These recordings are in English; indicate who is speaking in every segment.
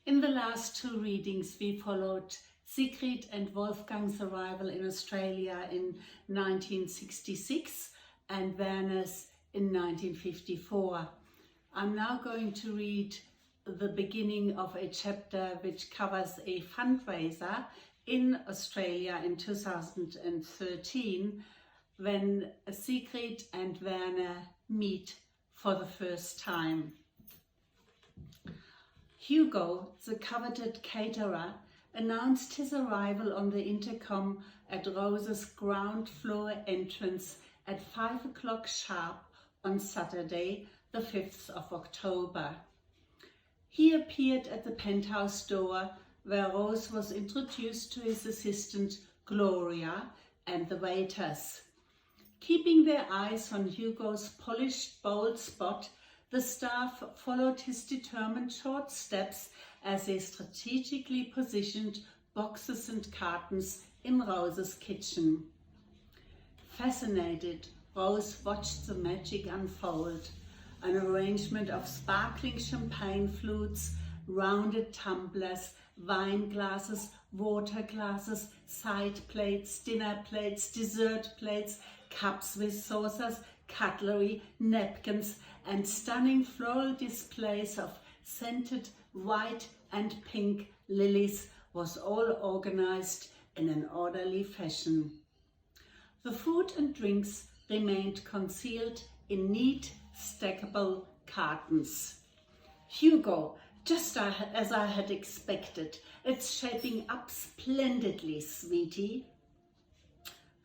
Speaker 1: In the last two readings we followed Sigrid and Wolfgang's arrival in Australia in 1966 and Werner's in 1954. I'm now going to read the beginning of a chapter which covers a fundraiser in Australia in 2013 when Sigrid and Werner meet for the first time. Hugo, the coveted caterer, announced his arrival on the intercom at Rose's ground floor entrance at 5 o'clock sharp on Saturday, the 5th of October. He appeared at the penthouse door where Rose was introduced to his assistant Gloria and the waiters. Keeping their eyes on Hugo's polished, bold spot, the staff followed his determined short steps as they strategically positioned boxes and cartons in Rose's kitchen. Fascinated, Rose watched the magic unfold. An arrangement of sparkling champagne flutes, rounded tumblers, wine glasses, water glasses, side plates, dinner plates, dessert plates, cups with saucers, cutlery, napkins, and stunning floral displays of scented white and pink lilies was all organized in an orderly fashion. The food and drinks remained concealed in neat, stackable cartons. Hugo, just as I had expected. It's shaping up splendidly, sweetie.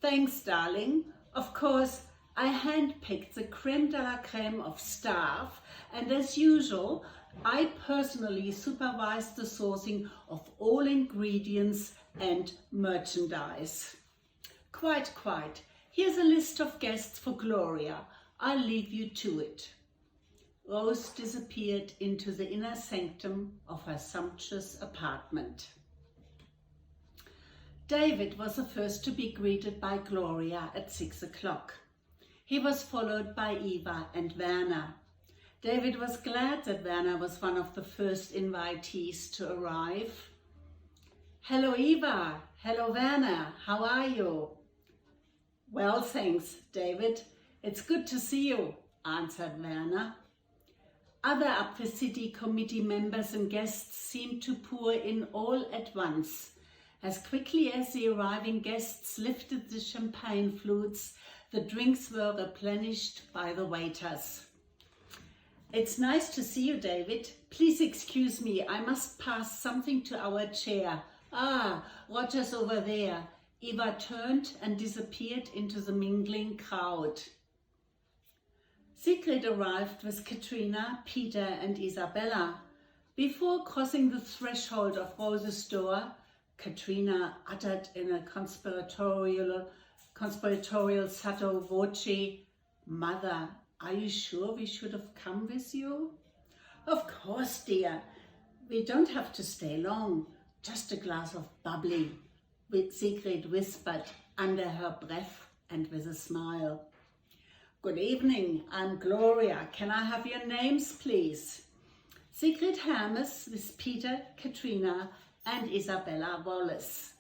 Speaker 1: Thanks, darling. Of course, I handpicked the creme de la creme of staff, and as usual, I personally supervised the sourcing of all ingredients and merchandise. Quite. Here's a list of guests for Gloria. I'll leave you to it. Rose disappeared into the inner sanctum of her sumptuous apartment. David was the first to be greeted by Gloria at 6 o'clock. He was followed by Eva and Werner. David was glad that Werner was one of the first invitees to arrive. Hello Eva, hello Werner, how are you? Well, thanks, David. It's good to see you, answered Werner. Other Après-City committee members and guests seemed to pour in all at once. As quickly as the arriving guests lifted the champagne flutes, the drinks were replenished by the waiters. It's nice to see you, David. Please excuse me, I must pass something to our chair. Ah, Roger's over there. Eva turned and disappeared into the mingling crowd. Sigrid arrived with Katrina, Peter and Isabella. Before crossing the threshold of Rose's door, Katrina uttered in a conspiratorial sotto voce, "Mother, are you sure we should have come with you?" "Of course, dear. We don't have to stay long. Just a glass of bubbly," Sigrid whispered under her breath and with a smile. "Good evening, I'm Gloria. Can I have your names, please?" Sigrid Hermes with Peter, Katrina and Isabella Wallace.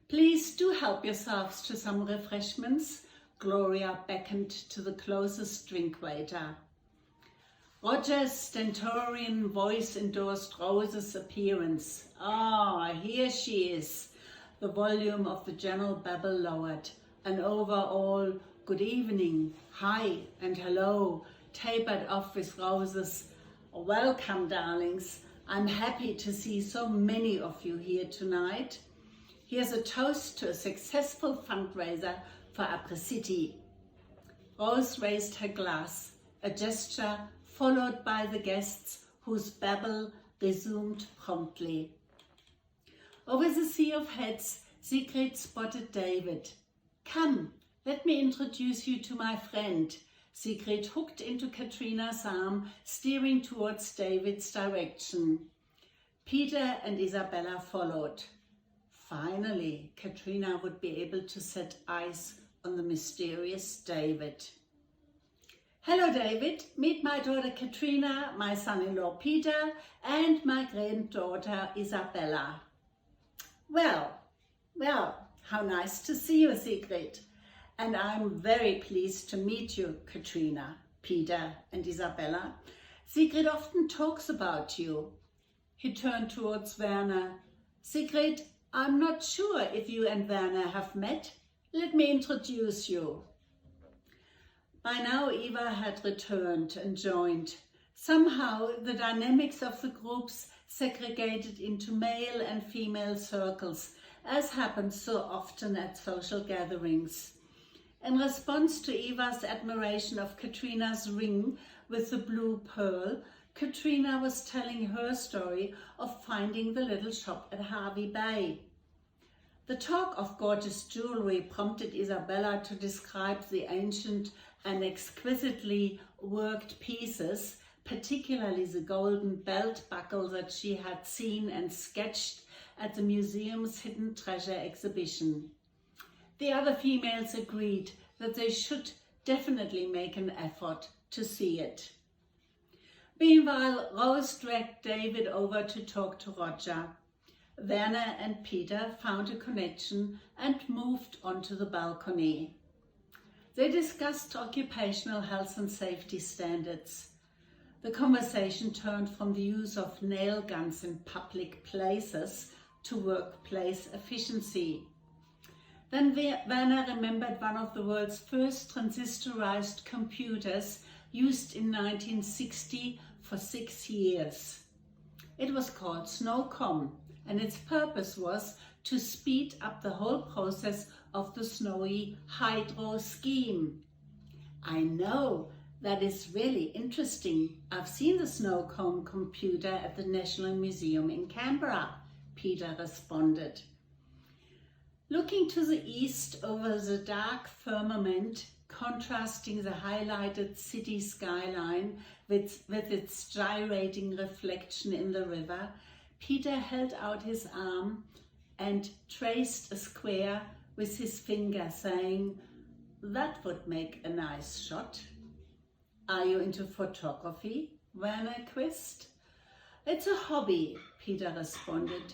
Speaker 1: "Please do help yourselves to some refreshments," Gloria beckoned to the closest drink waiter. Roger's stentorian voice endorsed Rose's appearance. "Ah, here she is." The volume of the general babble lowered. An overall "good evening," "hi" and "hello" tapered off with Rose's "welcome, darlings. I'm happy to see so many of you here tonight. Here's a toast to a successful fundraiser for Après-City." Rose raised her glass, a gesture followed by the guests whose babble resumed promptly. Over the sea of heads, Sigrid spotted David. "Come, let me introduce you to my friend." Sigrid hooked into Katrina's arm, steering towards David's direction. Peter and Isabella followed. Finally, Katrina would be able to set eyes on the mysterious David. Hello David, meet my daughter Katrina, my son-in-law Peter and my granddaughter Isabella. Well, how nice to see you, Sigrid. And I'm very pleased to meet you, Katrina, Peter and Isabella. Sigrid often talks about you. He turned towards Werner. Sigrid, I'm not sure if you and Werner have met. Let me introduce you. By now Eva had returned and joined. Somehow the dynamics of the groups segregated into male and female circles, as happens so often at social gatherings. In response to Eva's admiration of Katrina's ring with the blue pearl, Katrina was telling her story of finding the little shop at Harvey Bay. The talk of gorgeous jewelry prompted Isabella to describe the ancient and exquisitely worked pieces, particularly the golden belt buckle that she had seen and sketched at the museum's hidden treasure exhibition. The other females agreed that they should definitely make an effort to see it. Meanwhile, Rose dragged David over to talk to Roger. Werner and Peter found a connection and moved onto the balcony. They discussed occupational health and safety standards. The conversation turned from the use of nail guns in public places to workplace efficiency. Then Werner remembered one of the world's first transistorized computers used in 1960 for 6 years. It was called Snowcom, and its purpose was to speed up the whole process of the snowy hydro scheme. I know, that is really interesting. I've seen the Snowcom computer at the National Museum in Canberra, Peter responded. Looking to the east over the dark firmament, contrasting the highlighted city skyline with its gyrating reflection in the river, Peter held out his arm and traced a square with his finger, saying, "That would make a nice shot." "Are you into photography?" Werner quizzed. "It's a hobby," Peter responded.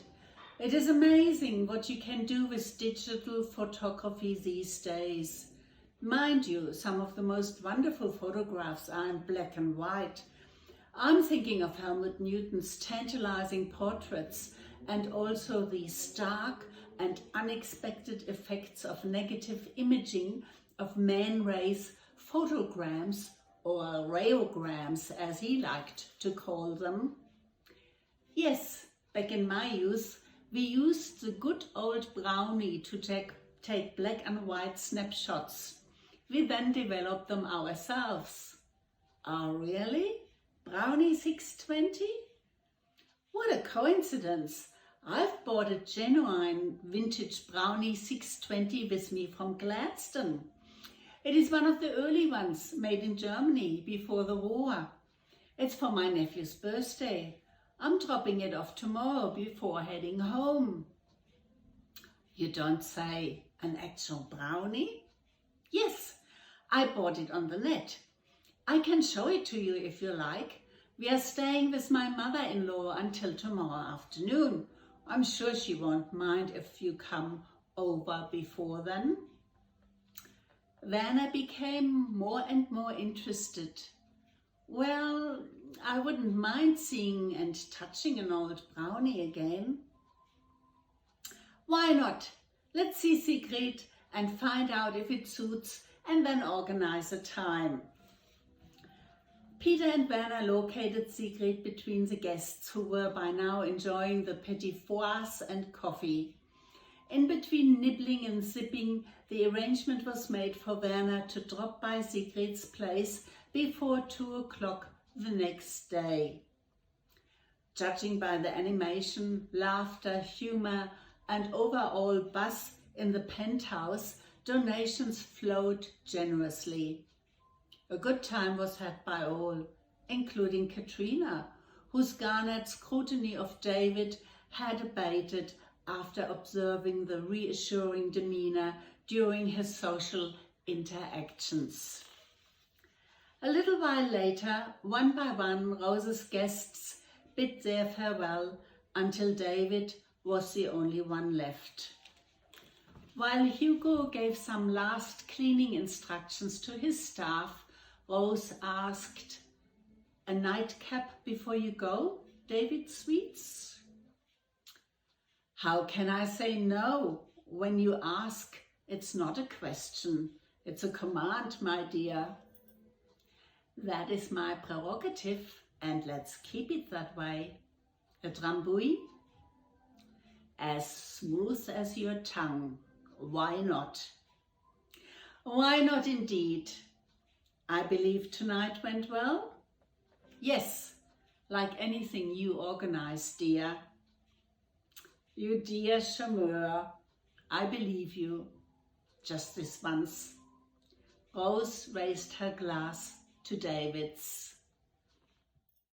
Speaker 1: "It is amazing what you can do with digital photography these days. Mind you, some of the most wonderful photographs are in black and white. I'm thinking of Helmut Newton's tantalizing portraits and also the stark and unexpected effects of negative imaging of man-rays photograms, or rayograms as he liked to call them." "Yes, back in my youth, we used the good old Brownie to take black and white snapshots. We then developed them ourselves." "Oh, really? Brownie 620? What a coincidence. I've bought a genuine vintage Brownie 620 with me from Gladstone. It is one of the early ones made in Germany before the war. It's for my nephew's birthday. I'm dropping it off tomorrow before heading home." "You don't say, an actual Brownie?" "Yes, I bought it on the net. I can show it to you if you like. We are staying with my mother-in-law until tomorrow afternoon. I'm sure she won't mind if you come over before then." Werner became more and more interested. "Well, I wouldn't mind seeing and touching an old Brownie again." "Why not? Let's see Sigrid and find out if it suits and then organize a time." Peter and Werner located Sigrid between the guests, who were by now enjoying the petit fours and coffee. In between nibbling and sipping, the arrangement was made for Werner to drop by Sigrid's place before 2 o'clock the next day. Judging by the animation, laughter, humor, and overall buzz in the penthouse, donations flowed generously. A good time was had by all, including Katrina, whose garnered scrutiny of David had abated after observing the reassuring demeanor during his social interactions. A little while later, one by one, Rose's guests bid their farewell until David was the only one left. While Hugo gave some last cleaning instructions to his staff, Rose asked, "A nightcap before you go, David Sweets?" "How can I say no? When you ask, it's not a question, it's a command, my dear." "That is my prerogative, and let's keep it that way." "A drambuie?" "As smooth as your tongue. Why not?" "Why not indeed. I believe tonight went well?" "Yes, like anything you organized, dear." "You dear charmeur, I believe you. Just this once." Rose raised her glass to David's.